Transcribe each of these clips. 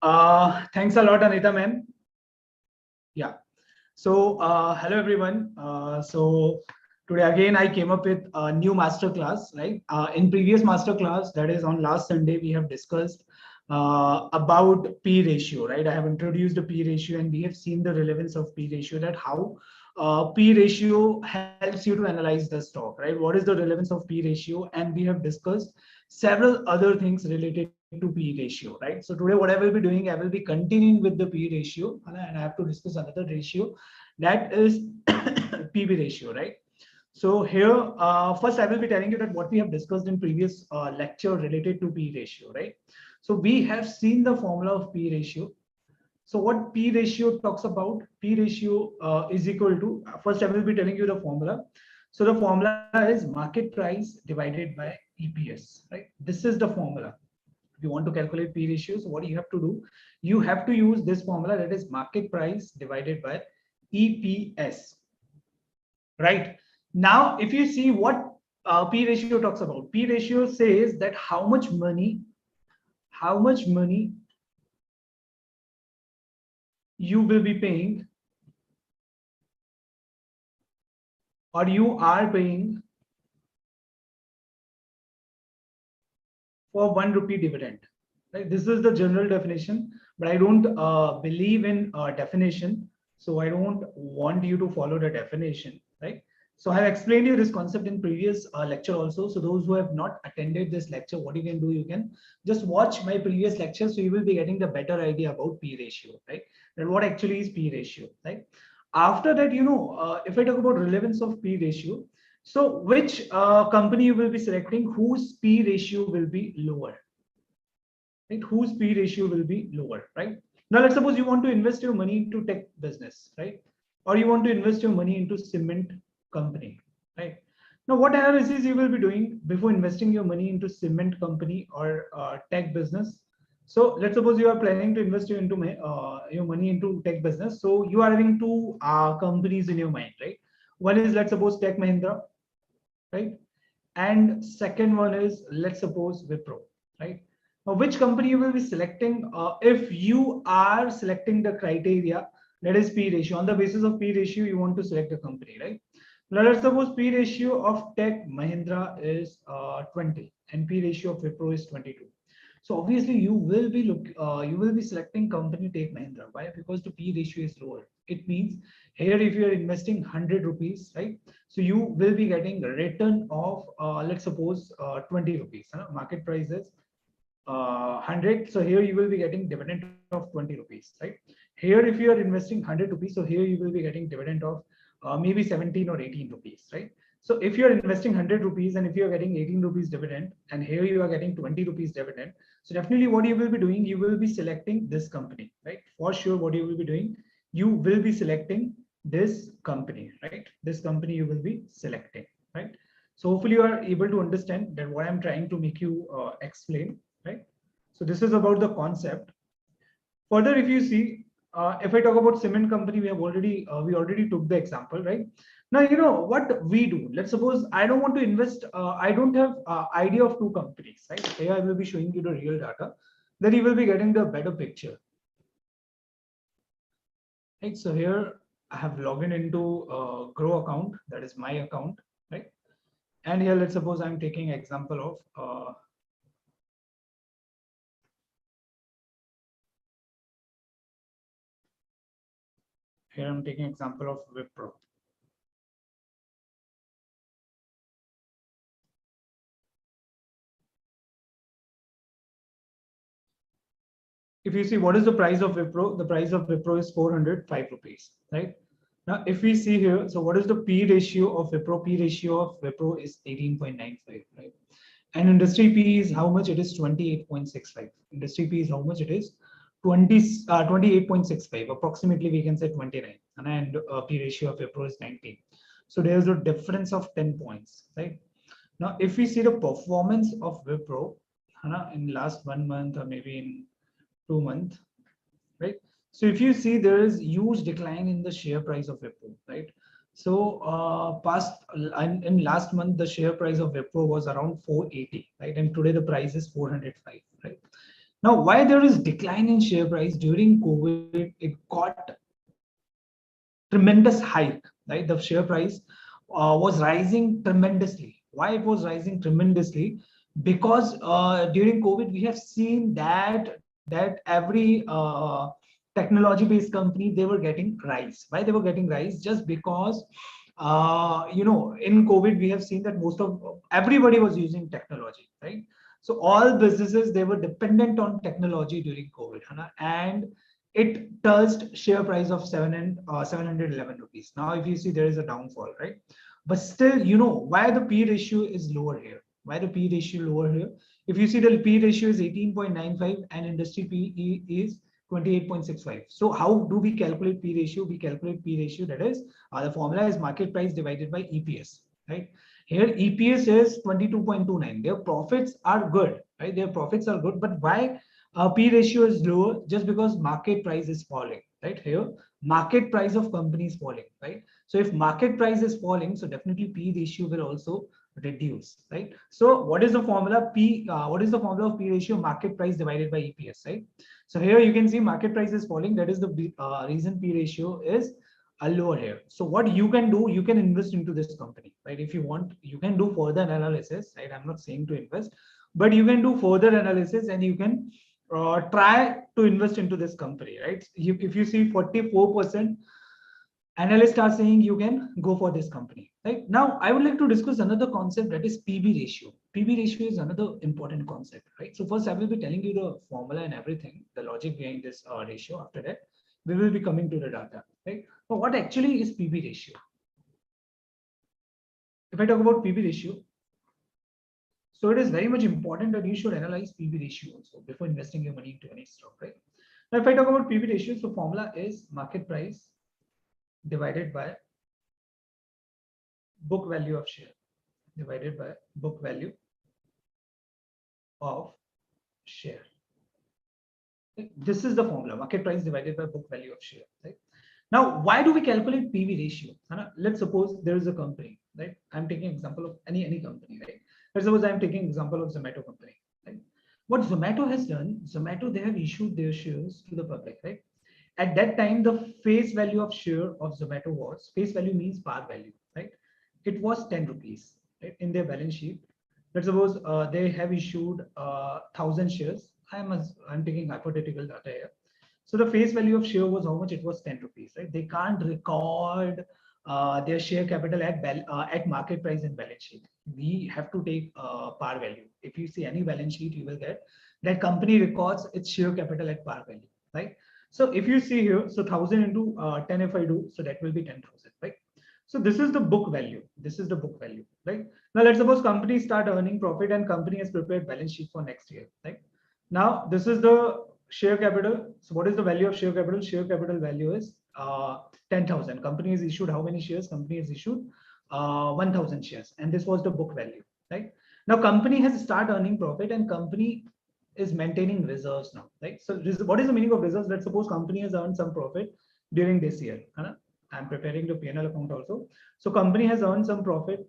Thanks a lot, Anita, ma'am. Yeah. So, hello everyone. So today again I came up with a new master class. Right. In previous master class, that is on last Sunday, we have discussed about P ratio. Right. I have introduced the P ratio, and we have seen the relevance of P ratio. That how P ratio helps you to analyze the stock. Right. What is the relevance of P ratio? And we have discussed several other things related to P ratio. Right. So today, what I will be doing, I will be continuing with the P ratio, and I have to discuss another ratio, that is PB ratio, right? So here, first I will be telling you that what we have discussed in previous lecture related to P ratio, right? So we have seen the formula of P ratio. So what P ratio talks about? P ratio is equal to, first I will be telling you the formula. So the formula is market price divided by EPS, right? This is the formula. If you want to calculate P ratios, what you have to do? You have to use this formula, that is market price divided by EPS, right? Now, if you see what P ratio talks about, P ratio says that how much money you will be paying, or you are paying for 1 rupee dividend. Right? This is the general definition, but I don't believe in definition, so I don't want you to follow the definition. Right? So I have explained you this concept in previous lecture also. So those who have not attended this lecture, what you can do, you can just watch my previous lecture, so you will be getting the better idea about P ratio, right? And what actually is P ratio, right? After that, if I talk about relevance of P ratio, so which company you will be selecting whose P ratio will be lower, right? Whose P ratio will be lower, right? Now let's suppose you want to invest your money into tech business, right? Or you want to invest your money into cement company, right? Now what analysis you will be doing before investing your money into cement company or tech business? So let's suppose you are planning to invest your money into tech business. So you are having two companies in your mind, right? One is, let's suppose, Tech Mahindra, right? And second one is, let's suppose, Wipro, right? Now, which company you will be selecting if you are selecting the criteria, that is P ratio. On the basis of P ratio, you want to select a company, right? Now, let's suppose P ratio of Tech Mahindra is 20 and P ratio of Wipro is 22. So obviously you will be selecting company Tech Mahindra. Why? Because the P ratio is lower. It means here if you are investing 100 rupees, right? So you will be getting a return of let's suppose 20 rupees. Market price is 100. So here you will be getting dividend of 20 rupees, right? Here if you are investing 100 rupees, so here you will be getting dividend of maybe 17 or 18 rupees, right? So if you are investing 100 rupees and if you are getting 18 rupees dividend, and here you are getting 20 rupees dividend, so definitely what you will be doing, you will be selecting this company, right? For sure, what you will be doing, you will be selecting this company, right? This company you will be selecting, right? So hopefully you are able to understand that what I'm trying to make you explain, right? So this is about the concept. Further, if you see, if I talk about cement company, we already took the example, right? Now you know what we do. Let's suppose I don't want to invest. I don't have idea of two companies, right? Here I will be showing you the real data. Then you will be getting the better picture, right? So here I have logged into Grow account. That is my account, right? And here let's suppose I'm taking example of here I'm taking example of Wipro. If you see what is the price of Wipro, the price of Wipro is 405 rupees, right? Now, if we see here, so what is the P ratio of Wipro? P ratio of Wipro is 18.95, right? And industry P is how much? It is 28.65. Industry P is how much? It is 28.65. Approximately, we can say 29. And P ratio of Wipro is 19. So there's a difference of 10 points, right? Now, if we see the performance of Wipro in last 1 month or maybe in 2 months, right? So if you see, there is huge decline in the share price of Wipro, right? So in last month, the share price of Wipro was around 480, right? And today the price is 405, right? Now, why there is decline in share price during COVID? It got tremendous hike, right? The share price was rising tremendously. Why it was rising tremendously? Because during COVID, we have seen that every technology-based company, they were getting rise. Why they were getting rise? Just because in COVID, we have seen that most of everybody was using technology, right? So all businesses, they were dependent on technology during COVID, and it touched share price of 711 rupees. Now, if you see, there is a downfall, right? But still, why the P ratio is lower here? Why the P ratio lower here? If you see, the P ratio is 18.95 and industry PE is 28.65. So how do we calculate P ratio? We calculate P ratio, that is, the formula is market price divided by EPS, right? Here EPS is 22.29. Their profits are good, right? Their profits are good, but why P ratio is lower? Just because market price is falling, right? Here market price of company is falling, right? So if market price is falling, so definitely P ratio will also reduce, right? So what is the formula? What is the formula of P ratio? Market price divided by EPS, right? So here you can see market price is falling. That is the reason P ratio is lower here. So what you can do, you can invest into this company, right? If you want, you can do further analysis, right? I'm not saying to invest, but you can do further analysis and you can try to invest into this company, right? If you see 44% analysts are saying you can go for this company, right? Now, I would like to discuss another concept, that is PB ratio. PB ratio is another important concept, right? So first I will be telling you the formula and everything, the logic behind this ratio. After that, we will be coming to the data, right? But what actually is PB ratio? If I talk about PB ratio, so it is very much important that you should analyze PB ratio also before investing your money into any stock, right? Now, if I talk about PB ratio, so formula is market price divided by book value of share, divided by book value of share. This is the formula, market price divided by book value of share, right? Now, why do we calculate PV ratio? Let's suppose there is a company, right? I'm taking example of any company, right? Let's suppose I'm taking example of Zomato company, right? What Zomato has done, Zomato, they have issued their shares to the public, right? At that time, the face value of share of Zomato was, face value means par value, right? It was 10 rupees, right? In their balance sheet. Let's suppose they have issued 1,000 shares. I'm taking hypothetical data here. So the face value of share was how much? It was 10 rupees, right? They can't record their share capital at market price in balance sheet. We have to take par value. If you see any balance sheet, you will get that company records its share capital at par value, right? So if you see here, so 1,000 into 10 if I do, so that will be 10,000, right? So this is the book value. This is the book value, right? Now let's suppose company start earning profit and company has prepared balance sheet for next year, right? Now this is the share capital. So what is the value of share capital? Share capital value is 10,000. Company has issued how many shares? Company has issued 1,000 shares, and this was the book value, right? Now company has start earning profit and company is maintaining reserves now, right? So what is the meaning of reserves? Let's suppose company has earned some profit during this year. I'm preparing the P&L account also. So company has earned some profit.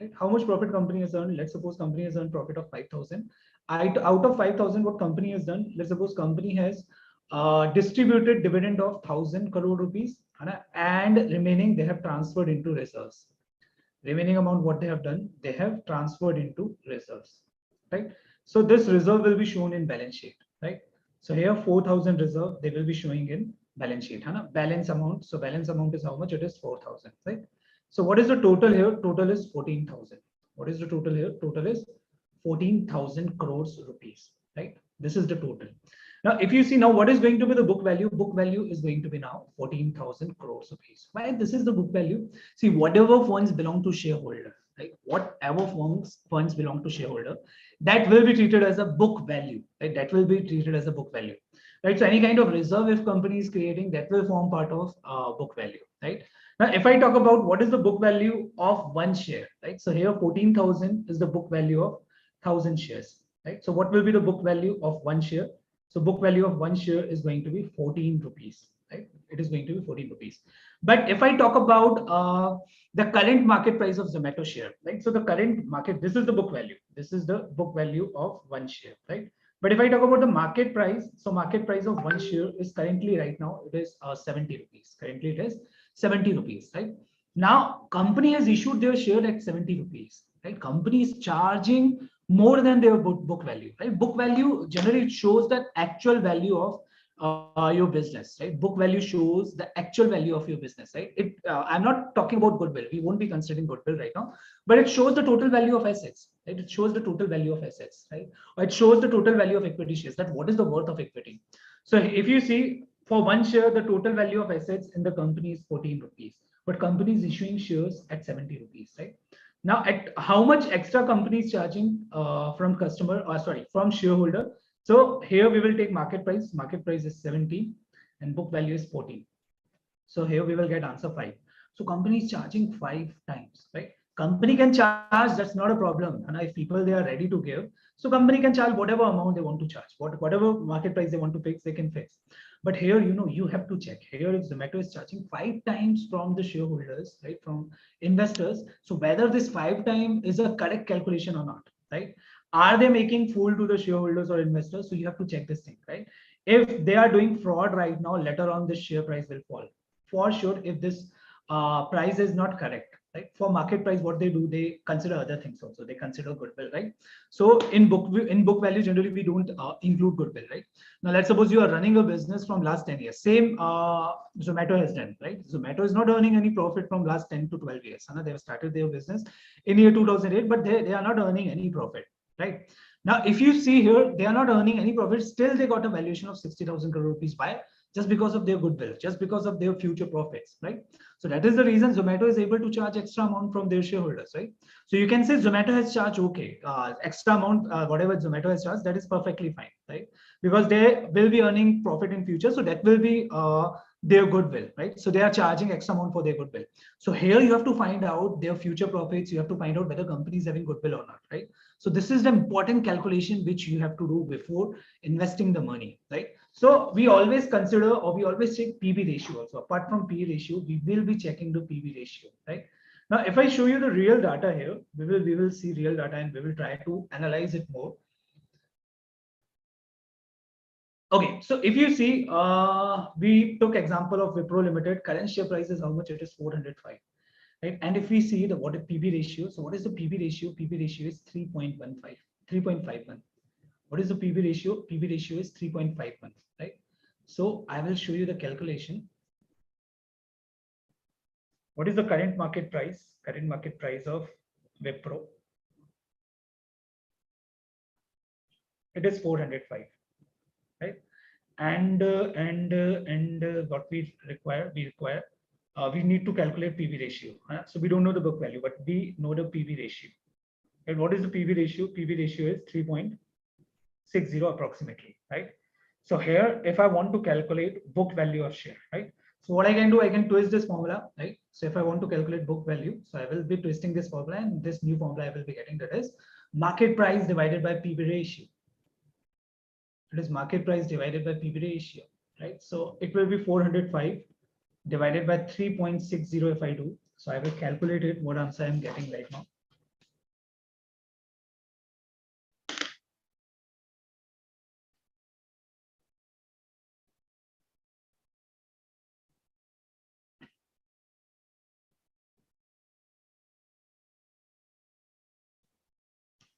Right? How much profit company has earned? Let's suppose company has earned profit of 5,000. Out of 5,000, what company has done? Let's suppose company has distributed dividend of 1,000 crore rupees, and remaining they have transferred into reserves. Remaining amount, what they have done? They have transferred into reserves, right? So this reserve will be shown in balance sheet, right? So here 4,000 reserve, they will be showing in balance sheet, balance amount. So balance amount is how much? It is 4,000, right? So what is the total here? Total is 14,000. What is the total here? Total is 14,000 crores rupees, right? This is the total. Now, if you see now, what is going to be the book value? Book value is going to be now 14,000 crores rupees. Why this is the book value? See, whatever funds belong to shareholder, right? Whatever funds belong to shareholder, that will be treated as a book value, right? That will be treated as a book value, right? So any kind of reserve if company is creating, that will form part of book value, right? Now, if I talk about what is the book value of one share, right? So here 14,000 is the book value of 1,000 shares, right? So what will be the book value of one share? So book value of one share is going to be 14 rupees, right? It is going to be 14 rupees. But if I talk about the current market price of Zomato share, right? So the current market, this is the book value. This is the book value of one share, right? But if I talk about the market price, so market price of one share is currently right now, it is 70 rupees. Currently it is 70 rupees, right? Now, company has issued their share at 70 rupees, right? Company is charging more than their book value, right? Book value generally it shows the actual value of your business, right? Book value shows the actual value of your business, right? I'm not talking about goodwill. We won't be considering goodwill right now, but it shows the total value of assets, right? It shows the total value of assets, right? Or it shows the total value of equity shares, that what is the worth of equity. So if you see for one share, the total value of assets in the company is 14 rupees, but company is issuing shares at 70 rupees, right? Now, at how much extra company is charging from customer, or sorry, from shareholder. So here we will take market price. Market price is 70 and book value is 14. So here we will get answer 5. So company is charging 5 times, right? Company can charge, that's not a problem. And if people they are ready to give, so company can charge whatever amount they want to charge, whatever market price they want to fix, they can fix. But here, you have to check. Here, if Zomato is charging 5 times from the shareholders, right, from investors. So whether this 5 time is a correct calculation or not, right? Are they making fool to the shareholders or investors? So you have to check this thing, right? If they are doing fraud right now, later on the share price will fall for sure. If this price is not correct, right? For market price, what they do, they consider other things also. They consider goodwill, right? So in book value, generally we don't include goodwill, right? Now let's suppose you are running a business from last 10 years. Same Zomato has done, right? Zomato is not earning any profit from last 10 to 12 years. They have started their business in year 2008, but they are not earning any profit, right? Now, if you see here, they are not earning any profit. Still, they got a valuation of 60,000 crore rupees. Why? Just because of their goodwill, just because of their future profits, right? So that is the reason Zomato is able to charge extra amount from their shareholders, right? So you can say Zomato has charged, okay, extra amount, whatever Zomato has charged, that is perfectly fine, right? Because they will be earning profit in future, so that will be their goodwill, right? So they are charging X amount for their goodwill. So here you have to find out their future profits. You have to find out whether company is having goodwill or not, right? So this is the important calculation which you have to do before investing the money, right? So we always consider, or we always check PB ratio also. Apart from P ratio, we will be checking the PB ratio, right? Now, if I show you the real data here, we will see real data and we will try to analyze it more. Okay, so if you see, we took example of Wipro Limited. Current share price is how much? It is 405, right? And if we see the what is PB ratio, so what is the PB ratio? PB ratio is 3.15, 3.51. What is the PB ratio? PB ratio is 3.51, right? So I will show you the calculation. What is the current market price? Current market price of Wipro. It is 405, right? And what we require, we need to calculate PB ratio. So we don't know the book value, but we know the PB ratio. And what is the PB ratio? PB ratio is 3.60 approximately, right? So here, if I want to calculate book value of share, right? So what I can do, I can twist this formula, right? So if I want to calculate book value, so I will be twisting this formula, and this new formula I will be getting, that is market price divided by PB ratio. It is market price divided by PB ratio, right? So it will be 405 divided by 3.60 if I do. So I will calculate it, what answer I am getting right now.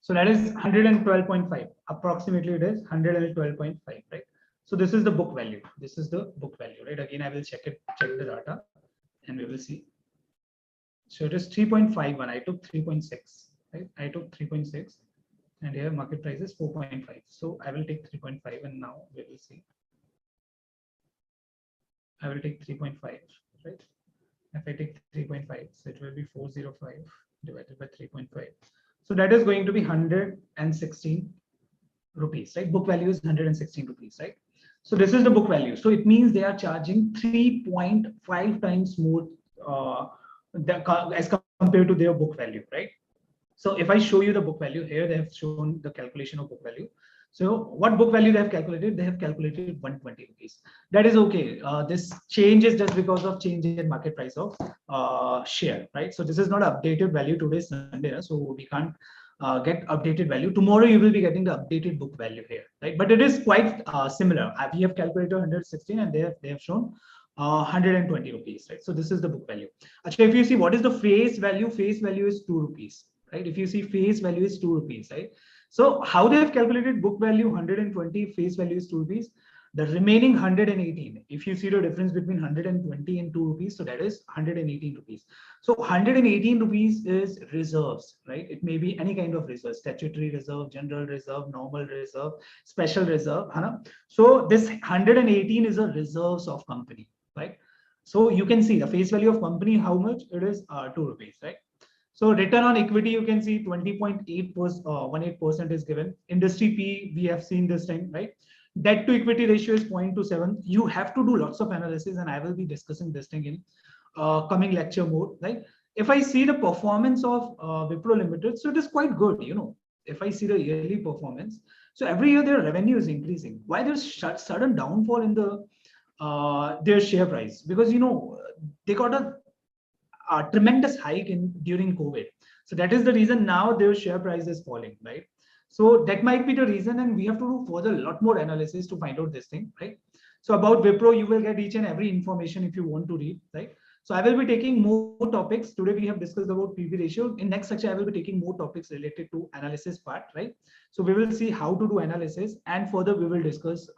So that is 112.5. Approximately it is 112.5, right? So this is the book value. This is the book value, right? Again, I will check the data and we will see. So it is 3.51. I took 3.6, right? I took 3.6 and here market price is 4.5. So I will take 3.5 and now we will see. I will take 3.5, right? If I take 3.5, so it will be 405 divided by 3.5. So that is going to be 116 rupees, right? Book value is 116 rupees, right? So this is the book value. So it means they are charging 3.5 times more as compared to their book value, right? So if I show you the book value here, they have shown the calculation of book value. So what book value they have calculated? They have calculated 120 rupees. That is okay. This change is just because of change in market price of share, right? So this is not updated value today Sunday, so we can't get updated value. Tomorrow you will be getting the updated book value here, right? But it is quite similar. We have calculated 116 and they have shown 120 rupees, right? So this is the book value. Actually, if you see what is the face value is 2 rupees, right? If you see face value is 2 rupees, right? So how they have calculated book value 120, face value is 2 rupees. The remaining 118, if you see the difference between 120 and 2 rupees, so that is 118 rupees. So 118 rupees is reserves, right? It may be any kind of reserve, statutory reserve, general reserve, normal reserve, special reserve. So this 118 is a reserves of company, right? So you can see the face value of company, how much it is, 2 rupees, right? So return on equity, you can see 20.18% is given. Industry P, we have seen this thing, right? Debt to equity ratio is 0.27. You have to do lots of analysis, and I will be discussing this thing in coming lecture mode, right? If I see the performance of Wipro Limited, so it is quite good, if I see the yearly performance. So every year their revenue is increasing. Why there's sudden downfall in the their share price? Because they got a tremendous hike during COVID. So that is the reason now their share price is falling, right? So that might be the reason, and we have to do further a lot more analysis to find out this thing, right? So about Wipro, you will get each and every information if you want to read, right? So I will be taking more topics. Today we have discussed about PV ratio. In next section, I will be taking more topics related to analysis part, right? So we will see how to do analysis, and further we will discuss